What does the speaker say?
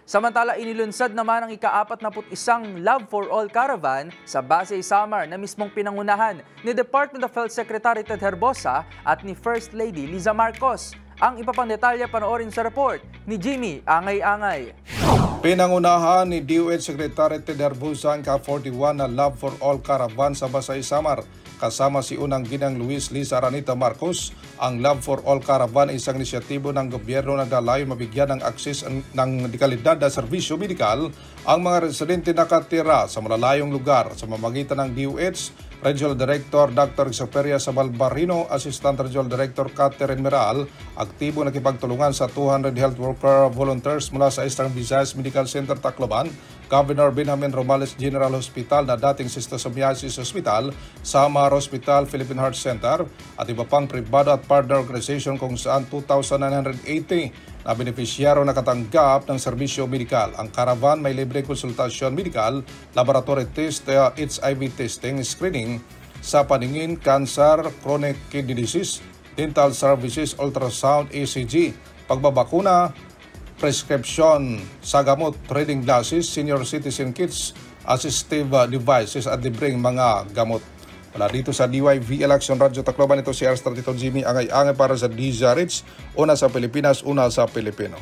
Samantala, inilunsad naman ang ika-41 Love for All Caravan sa Pasay Samar na mismong pinangunahan ni Department of Health Secretary Ted Herbosa at ni First Lady Liza Marcos. Ang ipapangdetalya panoorin sa report ni Jimmy Angay-Angay. Pinangunahan ni DOH Secretary Ted Herbosa ang ika-41 na Love for All Caravan sa Pasay Samar. Kasama si Unang Ginang Luis Liza Aranita Marcos, ang Love for All Caravan ay isang inisyatibo ng gobyerno na dalayon mabigyan ng akses ng dekalidad na serbisyo medikal ang mga residente nakatira sa malalayong lugar sa mamagitan ng DOH, Regional Director Dr. Xaperia Sabalbarino, Assistant Regional Director Catherine Meral, aktibo nakipagtulungan sa 200 health worker volunteers mula sa Eastern Visayas Medical Center Tacloban, Governor Benjamin Romales General Hospital na dating Sister Somiasis Hospital, Samar Hospital, Philippine Heart Center at iba pang pribado at partner organization kung saan 2,980 na benepisyaro nakatanggap ng serbisyo medikal. Ang caravan may libre konsultasyon medikal, laboratory test, HIV testing, screening sa paningin, cancer, chronic kidney disease, dental services, ultrasound, ECG, pagbabakuna, prescription sa gamot, reading glasses, senior citizen kits, assistive devices at libreng mga gamot. Wala dito sa DYV Election Radio Tacloban, ito si R. Jimmy Angay-Angay para sa DZRH, una sa Pilipinas, una sa Pilipino.